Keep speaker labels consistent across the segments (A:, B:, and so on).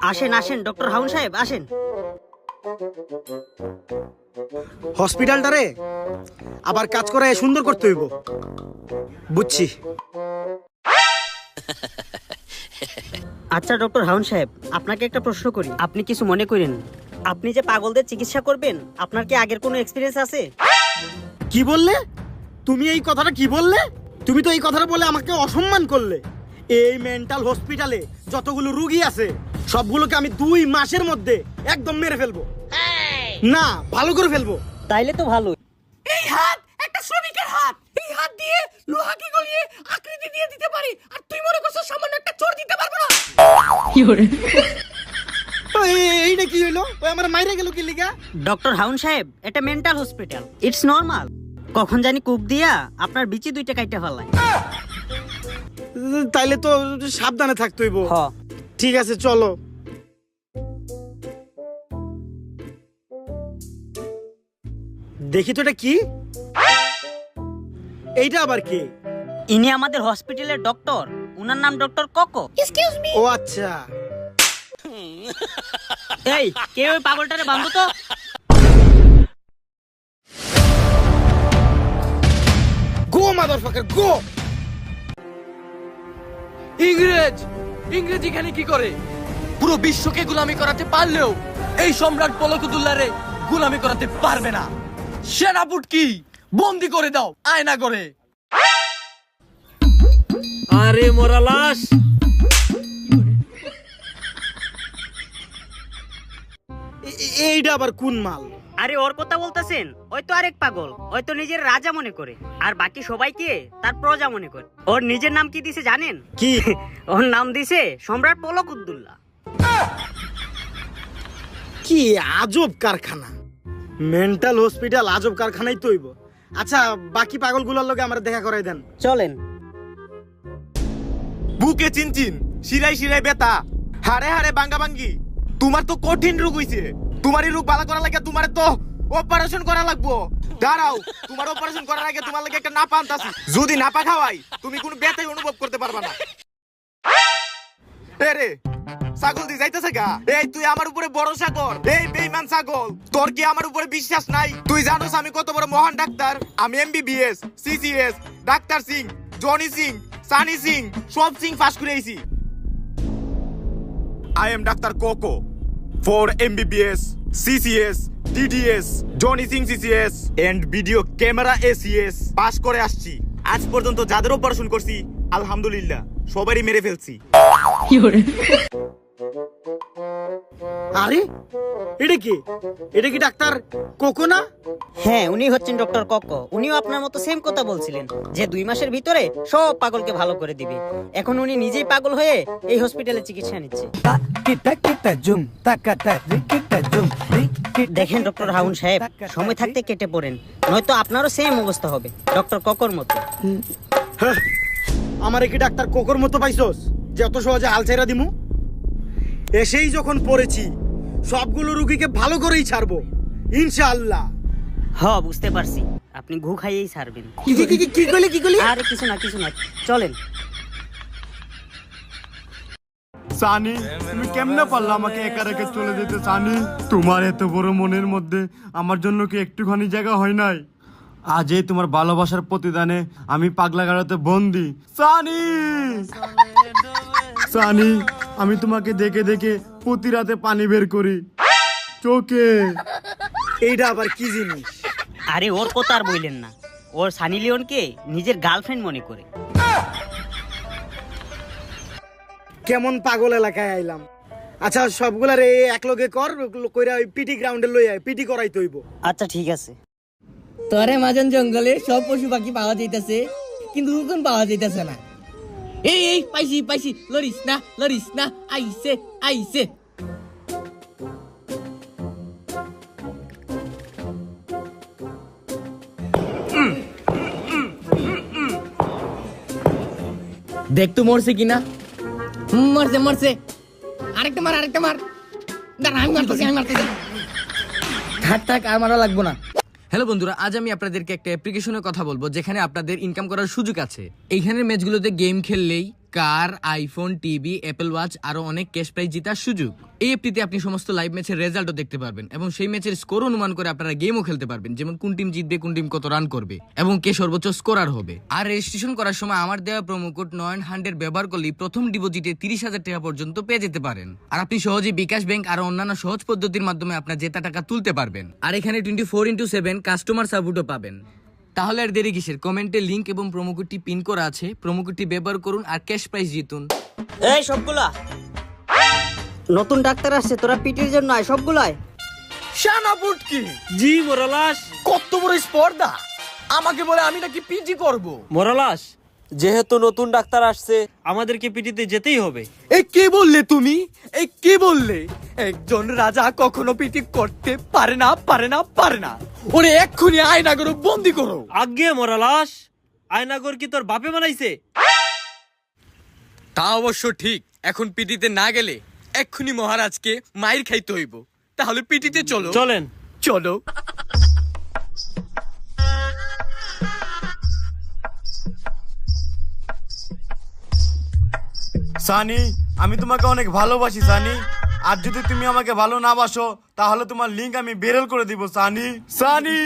A: আসেন আসেন ডক্টর হাউন সাহেব আসেন।
B: হসপিটালটারে আবার কাজ করে সুন্দর করতে হইব, বুঝছি।
A: আচ্ছা ডক্টর হাউন সাহেব, আপনাকে একটা প্রশ্ন করি, আপনি কিছু মনে করেন? আপনি যে পাগলদের চিকিৎসা করবেন, আপনার কি আগের কোনো এক্সপিরিয়েন্স আছে?
B: কি বললে তুমি? এই কথাটা কি বললে তুমি? তো এই কথাটা বলে আমাকে অসম্মান করলে। এই মেন্টাল হসপিটালে যতগুলো রুগী আছে সবগুলোকে আমি 2 মাসের মধ্যে একদম মেরে ফেলবো, না ভালো করে ফেলবো।
A: তাইলে তো ভালো।
C: এই হাত একটা শ্রমিকের হাত, এই হাত দিয়ে লোহাকে গলিয়ে আকৃতি দিয়ে দিতে পারি, আর তুই মনে করছিস সামান্য একটা চোর দিতে পারবো না?
B: এইটা কি হইলো? ওই আমার মাইরে গেল কি লিগা?
A: ডক্টর হাউন সাহেব, এটা মেন্টাল হসপিটাল, ইটস নরমাল। কখন জানি কুক দিয়া আপনার বিচি 2টা কাইটা ফেলায়।
B: তাইলে তো সাবধানে থাকতে হইব।
A: হ।
B: ঠিক আছে চলো। দেখি তো এটা কি? এইটা আবার কি?
A: ইনি আমাদের হসপিটালের ডক্টর, উনার নাম ডক্টর কোকো।
C: Excuse me.
B: ও আচ্ছা।
A: এই কেউ ওই পাগলটারে বাঁধো তো।
B: গো মাদারফাকার গো।
C: ইংরেজ এখানে কি করে? পুরো বিশ্বকে গোলামি করাতে পারলেও এই সম্রাট পলকুদুল্লারে গোলামি করাতে পারবে না। সেনাপুট কি বন্দি করে দাও আয়না করে। আরে মোরা লাশ।
B: এইটা আবার কোন মাল?
A: আরে ওর কথা বলতেছেন? ওই তো আরেক পাগল, ওই তো নিজের রাজা মনে করে, আর বাকি সবাইকে তার প্রজা মনে করে। ওর নিজের নাম কি দিছে জানেন?
B: কি?
A: ওর নাম দিছে সম্রাট পলকুদ্দুল্লাহ।
B: কি আজব কারখানা! মেন্টাল হসপিটাল আজব কারখানাই তো হইব। আচ্ছা বাকি পাগলগুলোর লগে আমরা দেখা করাই দেন।
A: চলেন।
D: বুকে চিনচিন, শিরাই শিরাই ব্যথা, হাড়ে হাড়ে ভাঙ্গা ভাঙ্গি। তোমার তো কঠিন রোগ হইছে। তোমার এই রোগ ভালো করা লাগে তোমার তো অপারেশন করা লাগবো। দাঁড়াও, তোমার অপারেশন করার আগে তোমার লাগে একটা নাপা আনতাছি। যদি নাপা খাওয়াই তুমি কোনো ব্যথাই অনুভব করতে পারবা না। এ রে ছাগল দি যাইতেছে গা। এই তুই আমার উপরে ভরসা কর। এই বেঈমান ছাগল, তোর কি আমার উপরে বিশ্বাস নাই? তুই জানোস আমি কত বড় মহান ডাক্তার। আমি MBBS, CCS, doctor Singh, Johnny Singh, Sunny Singh সব সিং পাস করে আইছি। I am Dr. Coco for MBBS, CCS, DDS, Johnny Singh CCS and video camera ACS pass করে আসছি। আজ পর্যন্ত যাদের অপারেশন করছি আলহামদুলিল্লাহ সবারই মেরে ফেলছি।
B: আরে এটা কি? এটা কি ডাক্তার কোকো না?
A: হ্যাঁ, উনি হচ্ছেন ডক্টর কোকো। উনিও আপনার মতো সেম কথা বলছিলেন যে 2 মাসের ভিতরে সব পাগলকে ভালো করে দিবে। এখন উনি নিজেই পাগল হয়ে এই হসপিটালে চিকিৎসা নিচ্ছে। দেখেন ডক্টর হাউন সাহেব, সময় থাকতে কেটে পড়েন, নয়তো আপনারও সেম অবস্থা হবে ডক্টর কোকোর মতো।
B: হ্যাঁ, আমারে কি ডাক্তার কোকোর মতো পাইছস যে অত সহজে হাল ছেড়া দিমু? এসেই যখন পড়েছি সবগুলো রুগীকে ভালো করেই ছাড়বো ইনশাআল্লাহ।
A: হ্যাঁ বুঝতে পারছি, আপনি ঘু খাইয়েই ছাড়বেন।
B: কি কইলি?
A: আরে কিছু না, চলেন।
E: সানি, তুমি কেমনে পারলে আমাকে একা রেখে চলে যেতে? সানি, তোমার এত বড় মনের মধ্যে আমার জন্য কি একটুখানি জায়গা হয় নাই? আজ এই তোমার ভালোবাসার প্রতিদানে আমি পাগলা গাড়াতে বন্দি। সানি, সানি, আমি তোমাকে দেখে দেখে প্রতি রাতে পানি বের করি চোখে।
B: এইটা আবার কি জিনিস?
A: আরে ওর কথা আর বললেন না, ওর সানি লিওনকে নিজের গার্লফ্রেন্ড মনে করে।
B: কেমন পাগল এলাকায় আইলাম। আচ্ছা সবগুলার এক লগে কর, কইরা ওই পিটি গ্রাউন্ডে লই আয়, পিটি করাই তৈব।
A: আচ্ছা ঠিক আছে।
C: তোরে মাঝন জঙ্গলে সব পশু পাখি পাওয়া যাইতাছে, কিন্তু হুকুন পাওয়া যাইতাছে না। এই পাইছি, লরিস না, আইছে। দেখ তো মরছে কিনা। মরছে। আরেকটা মার। দাঁড়া, আমি মারতেছি। থাক আর মারা লাগবো না। হ্যালো বন্ধুরা, আজ আমি আপনাদেরকে একটা অ্যাপ্লিকেশনের কথা বলবো যেখানে আপনাদের ইনকাম করার সুযোগ আছে। এইখানের ম্যাচগুলোতে গেম খেললেই কার, আইফোন, টিভি, অ্যাপল ওয়াচ আরো অনেক ক্যাশ প্রাইজ জেতার সুযোগ। এই অ্যাপটিতে আপনি সমস্ত লাইভ ম্যাচের রেজাল্টও দেখতে পারবেন এবং সেই ম্যাচের স্কোর অনুমান করে আপনারা গেমও খেলতে পারবেন, যেমন কোন টিম জিতবে, কোন টিম কত রান করবে এবং কে সর্বোচ্চ স্কোরার হবে। আর রেজিস্ট্রেশন করার সময় আমার দেওয়া প্রোমো কোড 900 ব্যবহার করলে প্রথম ডিপোজিটে 30,000 টাকা পর্যন্ত পেয়ে যেতে পারেন। আর আপনি সহজেই বিকাশ ব্যাংক আর অন্যান্য সহজ পদ্ধতির মাধ্যমে আপনার জেতা টাকা তুলতে পারবেন। আর এখানে 24/7 কাস্টমার সাপোর্টও পাবেন। তাহলে আর দেরি কিসের, কমেন্টে লিংক এবং প্রোমো কোডটি পিন করা আছে, প্রোমো কোডটি ব্যবহার করুন আর ক্যাশ প্রাইজ জিতুন।
A: এই সবগুলা নতুন ডাক্তার আসছে, তোরা পিটির জন্য আয় সবগুলাই।
C: সেনাপুট কি?
B: জি মোরালাস।
C: কত বড় স্পর্ধা! আমাকে বলে আমি নাকি পিজি করব।
B: মোরালাস, যেহেতু নতুন ডাক্তার আসছে আমাদেরকে পিটিতে যেতেই হবে।
C: এই কে বললে তুমি? এই কে বললে? একজন রাজা কখনো পিটি করতে পারে না, পারে না, পারে না। ওরে এক্ষুনি আয়নাগর বন্দি করো।
B: আজ্ঞে মোরালাস, আয়নাগর কি তোর বাপে বানাইছে?
C: তা অবশ্য ঠিক। এখন পিটিতে না গেলে এক্ষুনি মহারাজকে মাইর খাইতে হইব। তাহলে পিটিতে চলো।
B: চলেন।
C: চলো।
E: সানি, আমি তোমাকে অনেক ভালোবাসি সানি। আর যদি তুমি আমাকে ভালো না বাসো তাহলে তোমার লিংক আমি বেরল করে দিব Sunny. Sunny,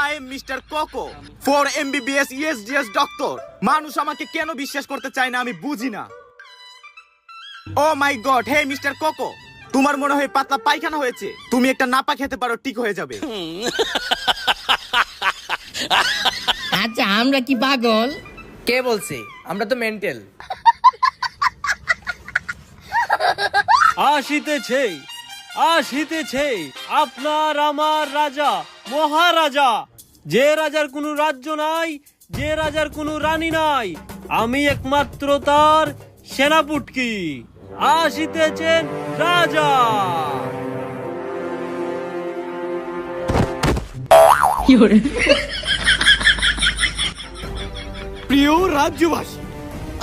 D: I am mister cocoa for MBBS ESDS doctor. মানুষ আমাকে কেন বিশ্বাস করতে চায় না আমি বুঝি না। ও মাই গড, হে মিস্টার কোকো, তোমার মনে হয় পাতলা পায়খানা হয়েছে। তুমি একটা নাপা খেতে পারো, ঠিক হয়ে যাবে।
F: আচ্ছা আমরা কি পাগল?
C: কে বলছে? আমরা তো মেন্টাল।
B: আসিতেছে, আসিতেছে আপনার আমার রাজা, মহারাজা। যে রাজার কোনো রাজ্য নাই, যে রাজার কোনো রানী নাই, আমি একমাত্র তার সেনাপুটকি। আসিতেছেন রাজা।
C: প্রিয় রাজ্যবাসী,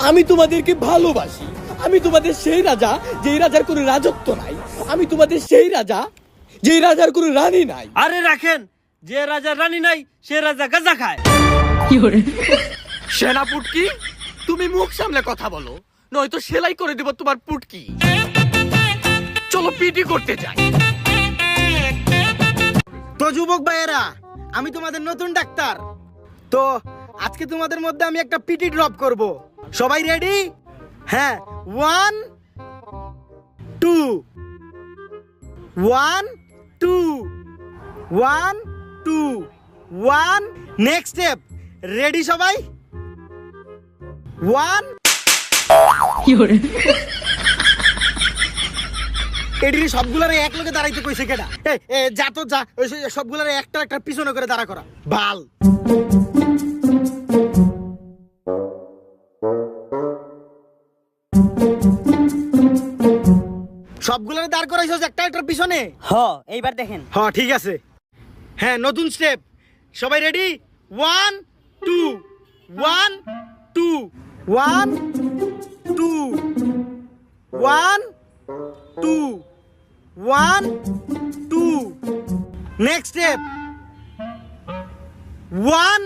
C: আমি তোমাদেরকে ভালোবাসি। আমি তোমাদের সেই রাজা যেই রাজার কোনো রাজত্ব নাই। আমি তোমাদের সেই রাজা যেই রাজার কোনো রানী নাই।
B: আরে রাখেন, যে রাজার রানী নাই সে রাজা গাঁজা খায়।
C: সেনাপুটকি, তুমি মুখ সামলে কথা বলো, নয়তো সেলাই করে দেব তোমার পুটকি। চলো পিটি করতে যাই।
B: তো যুবক ভাইয়েরা, আমি তোমাদের নতুন ডাক্তার। তো আজকে তোমাদের মধ্যে আমি একটা পিটি ড্রপ করব। সবাই রেডি? হ্যাঁ, 1 2 1 2 1 2 1। Next step. রেডি সবাই? 1। এডি সবগুলারে এক লগে দাঁড়াইতে কইছে কেডা? যা তো যা, সবগুলারে একটা একটা পিছনে করে দাঁড়া করা। ভাল। সবগুলারে দাঁড় করাইছস একটা একটা পিছনে?
A: হ, এইবার দেখেন।
B: হ্যাঁ ঠিক আছে। হ্যাঁ, নতুন স্টেপ। সবাই রেডি? 1 2 1 2 1 2 1 2 1 2। Next step. 1।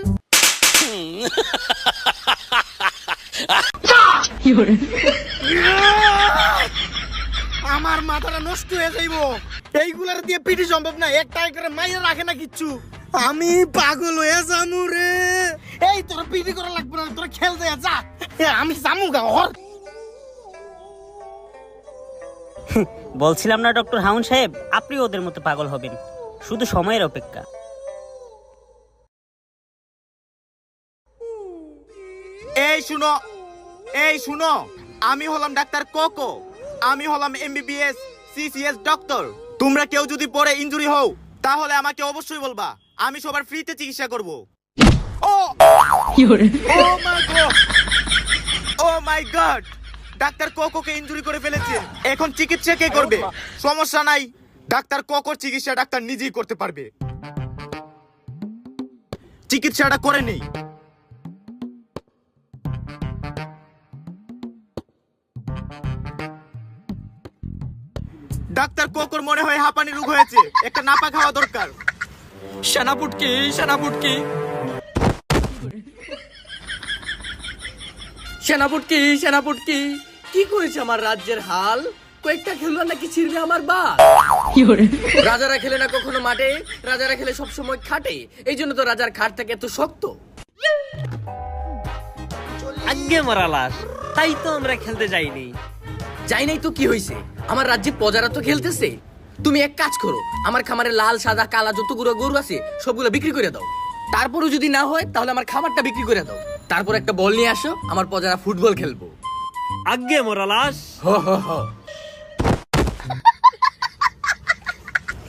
B: আমার মাথাটা নষ্ট হয়ে যাইব। এইগুলার দিয়ে পিটি সম্ভব না। একটা করে মাইয়া রাখে না কিচ্ছু। আমি পাগল হয়ে যামু রে। এই তোর পিটি করা লাগবে না, তোর খেল দেয়া যা। আমি যামু গা।
A: বলছিলাম না ডক্টর হাউন সাহেব, আপনি ওদের মতো পাগল হবেন, শুধু সময়ের অপেক্ষা।
D: এই শুনো, এই শুনো, আমি হলাম ডাক্তার কোকো। আমি হলাম MBBS CCS ডক্টর। তোমরা কেউ যদি পরে ইনজুরি হও তাহলে আমাকে অবশ্যই বলবা, আমি সবার ফ্রিতে চিকিৎসা করব। ও মাই গড, ও মাই গড, ডাক্তার কোকোকে ইনজুরি করে ফেলেছে। এখন চিকিৎসা কে করবে? সমস্যা নাই, ডাক্তার কোকোর চিকিৎসা ডাক্তার নিজেই করতে পারবে। চিকিৎসাটা করে নেই। ডাক্তার কোকোর মনে হয় হাঁপানি রোগ হয়েছে, একটা নাপা খাওয়া দরকার।
C: সেনাপুটকি, সেনাপুটকি, সেনাপতি সেনাপতি কি করেছে আমার রাজ্যের হাল? কয়েকটা খেলোয়াড় নাকি ছিড়বে আমার বাল। রাজারা খেলে না কখনো মাঠে, রাজারা খেলে সব সময় খাটে, এই জন্য তো রাজার খাট থাকে এত শক্ত।
G: আজ্ঞে মরালাস, তাই তো আমরা খেলতে যাইনি।
C: যাই নাই তো কি হয়েছে, আমার রাজ্যে প্রজারা তো খেলতেছে। তুমি এক কাজ করো, আমার খামারে লাল সাদা কালা যতগুলো গরু আছে সবগুলো বিক্রি করে দাও। তারপরও যদি না হয় তাহলে আমার খামারটা বিক্রি করে দাও। তারপর একটা বল নিয়ে আসো, আমার প্রজারা ফুটবল খেলবো।
G: আজ্ঞে মরালাস।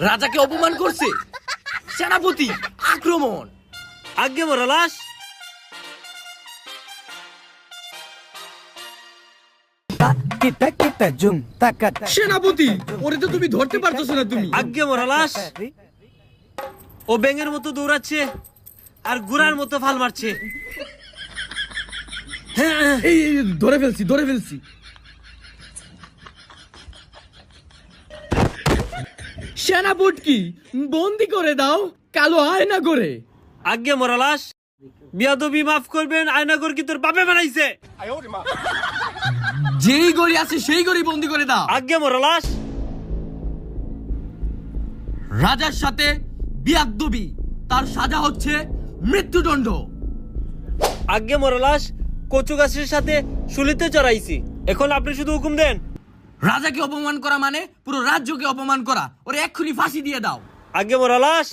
C: রাজাকে অপমান করছে। সেনাপতি আক্রমণ।
G: আজ্ঞে মরালাস।
C: সেনাপতি ওরে তো তুমি ধরতে পারতেছো না তুমি।
G: আজ্ঞে মরালাস। ও ব্যাঙের মতো দৌড়াচ্ছে আর গুড়ার মতো ফাল মারছে।
C: এই ধরে ফেলছি ধরে ফেলছি। সেনাপতি বন্দি করে দাও, কালো আয়না করে।
G: আজ্ঞে মরালাস। বিয়াদবি মাফ করবেন, আয়নাগর কি তোর বাপে বানাইছে?
C: যেই গড়ি আছে সেই গড়ি বন্দি করে দাও।
G: আজ্ঞে মরালাস।
C: রাজার সাথে বিয়াদবি, তার সাজা হচ্ছে মৃত্যুদণ্ড।
G: আজ্ঞে মরালাস। কচু গাছের সাথে শুলিতে চড়াইছি, এখন আপনি শুধু হুকুম দেন।
C: রাজাকে অপমান করা মানে পুরো রাজ্যকে অপমান করা, ওরে এক্ষুনি ফাঁসি দিয়ে দাও।
G: আজ্ঞে মরালাস।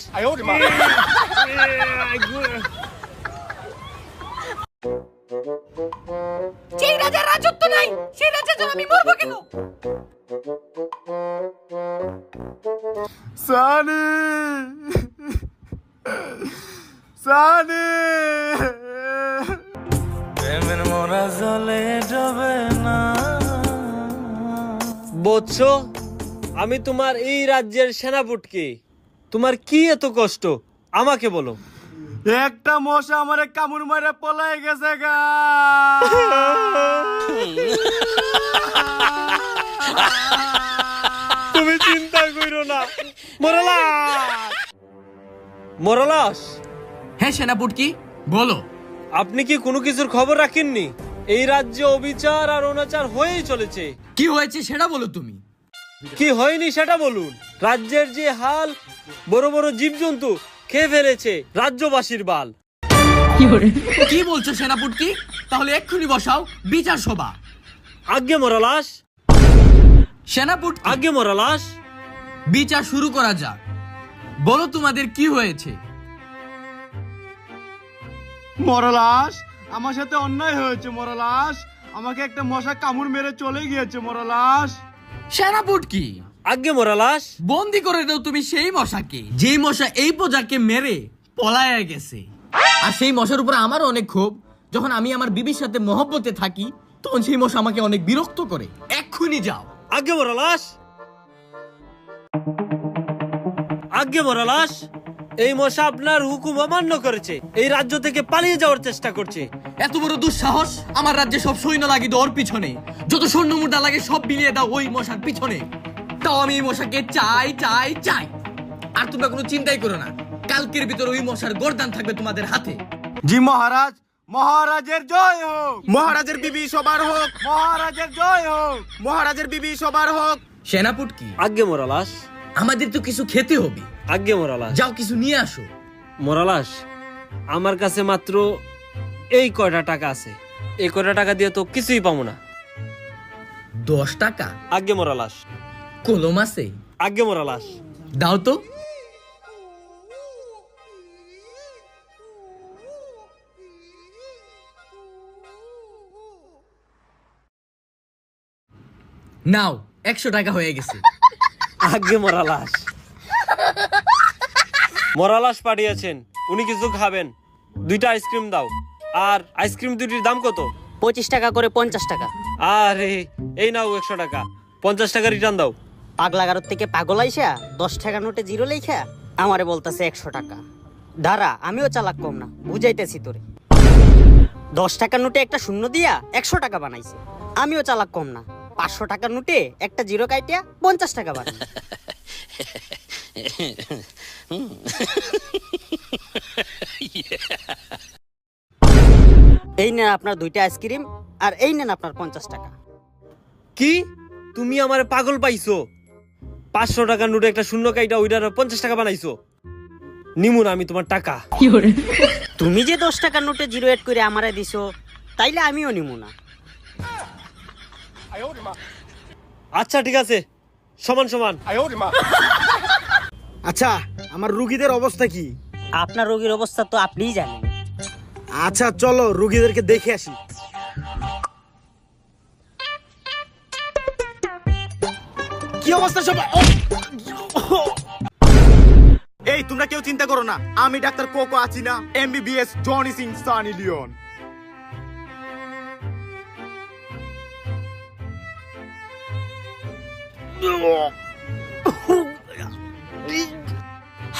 C: যেই রাজার রাজত্ব নাই সেই রাজ্যের জন্য আমি মরবো কেন?
E: সানি সানি
G: বৎস, আমি তোমার এই রাজ্যের সেনাপতি। তোমার কি এত কষ্ট আমাকে বলো।
E: একটা মশা আমারে কামড় মারে পলাই গেছে গা।
G: তুমি চিন্তা করো না মরালাস। মরালাস,
C: হ্যাঁ সেনাপতি বলো।
G: আপনি কি কোনো কিছুর খবর রাখেননি? এই রাজ্যে অবিচার আর অনাচার হয়েই চলেছে।
C: কি হয়েছে সেটা বলো তুমি।
G: কি হয়নি সেটা বলুন। রাজ্যের যে হাল, বড় বড় জীবজন্তু খেয়ে ফেলেছে রাজ্যবাসীর বাল।
C: কি বলছো সেনাপতি? তাহলে এক্ষুনি বসাও বিচার সভা।
G: আজ্ঞে মরালাস।
C: সেনাপতি
G: আজ্ঞে মরালাস।
C: বিচার শুরু করা যাক। বলো তোমাদের কি হয়েছে?
E: মরলাস, আমার সাথে অন্যায় হয়েছে মরলাস। আমাকে একটা মশা কামড় মেরে চলে গিয়েছে মরলাস।
C: সেনাপতি
G: আজ্ঞে মরালাস।
C: বন্দি করে দাও তুমি সেই মশাকে, যেই মশা এই প্রজাকে মেরে পলায়া গেছে। আর সেই মশার উপর আমারও অনেক ক্ষোভ। যখন আমি আমার বিবির সাথে মহব্বতে থাকি তখন সেই মশা আমাকে অনেক বিরক্ত করে। এক্ষুনি যাও।
G: আজ্ঞে মরালাস। আজ্ঞে মরালাস। এই মশা আপনার হুকুম অমান্য করেছে, এই রাজ্য থেকে পালিয়ে যাওয়ার চেষ্টা করছে।
C: এত বড় দুঃসাহস! আমার রাজ্যে সব সৈন্য লাগি ওর পিছনে, যত সৈন্য মুদ্রা লাগে সব বিলিয়ে দাও ওই মশার পিছনে। তাও আমি এই মশাকে চাই চাই চাই। আর তোমরা কোনো চিন্তাই করো না, কালকের ভিতর ওই মশার গর্দান থাকবে তোমাদের হাতে।
E: জি মহারাজ, মহারাজের জয় হোক।
D: মহারাজের বিবি সবার হোক।
E: মহারাজের জয় হোক।
D: মহারাজের বিবি সবার হোক।
C: সেনাপতি
G: আজ্ঞে মরালাস।
C: আমাদের তো কিছু খেতে হবে,
G: আজ্ঞে মরালাস।
C: যাও কিছু নিয়ে আসো।
G: মরালাস, আমার কাছে মাত্র এই কয়টা টাকা আছে, এই কয়টা টাকা দিয়ে তো কিছুই পাবো না।
C: 10 টাকা?
G: আজ্ঞে মরালাস।
C: কলম আছে?
G: আজ্ঞে মরালাস।
C: দাও তো। নাও 100 টাকা হয়ে গেছে।
G: আজ্ঞে মরালাস। মরালাস পাঠিয়েছেন, উনি কিছু খাবেন। 2টা আইসক্রিম দাও। আর আইসক্রিম দুটির দাম কত?
A: 25 টাকা করে 50 টাকা।
G: আরে এই নাও 100 টাকা, 50 টাকা রিটার্ন দাও।
A: পাগলাগারোর থেকে পাগল আইসা 10 টাকা নোটে জিরো লেখা আমারে বলতাছে 100 টাকা। দাঁড়া, আমিও চালাক কম না, বুঝাইতেছি তোরে। 10 টাকার নোটে একটা শূন্য দিয়া 100 টাকা বানাইছে। আমিও চালাক কম না, 500 টাকার নোটে একটা জিরো কাইটিয়া 50 টাকা বানাই। এই নেন আপনার 2টা আইসক্রিম আর এই নেন আপনার 50 টাকা।
G: কি তুমি আমারে পাগল পাইছো? 500 টাকার নোটে একটা শূন্য কাইটা ওইটার 50 টাকা বানাইছো। নিমু না আমি তোমার টাকা।
A: তুমি যে 10 টাকার নোটে জিরো এড করে আমারে দিছো, তাইলে আমিও নিমু না।
G: আচ্ছা ঠিক আছে, সমান সমান।
B: আচ্ছা, আমার রুগীদের অবস্থা কি?
A: আপনার রোগীর অবস্থা তো আপনিই জানেন।
B: আচ্ছা চলো রুগীদেরকে দেখে আসি। কি অবস্থা সবাই?
D: এই তোমরা কেউ চিন্তা করো না, আমি ডাক্তার কোকো আছি না, এমবিবিএস জনি সিং সানি লিওন।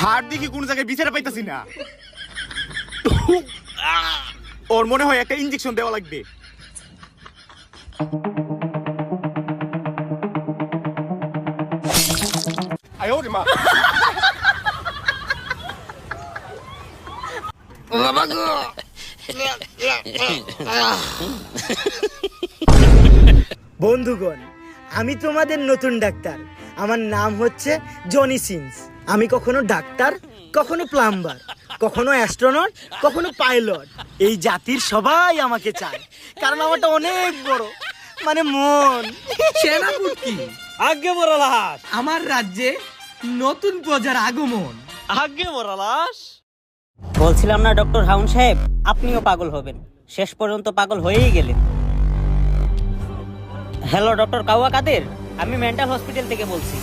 D: হাড় দেখি কোন জায়গায় বিচারে পাইতাছি না। ওর মনে হয় একটা ইনজেকশন দেওয়া লাগবে।
B: বন্ধুগণ, আমি তোমাদের নতুন ডাক্তার। আমার নাম হচ্ছে জনি সিনস। আমি কখনো ডাক্তার, কখনো প্লাম্বার, কখনো অ্যাস্ট্রোনট, কখনো পাইলট। এই জাতির সবাই আমাকে চায়, কারণ আমারটা অনেক বড়, মানে মন।
C: সেনাপুটকি,
G: আগে মরা লাশ,
C: আমার রাজ্যে নতুন প্রজার আগমন।
G: আগে মরা লাশ।
A: বলছিলাম না ডক্টর হাউন সাহেব, আপনিও পাগল হবেন। শেষ পর্যন্ত পাগল হয়েই গেলেন। হ্যালো ডক্টর কাওয়া কাদের, আমি মেন্টাল হসপিটাল থেকে বলছি।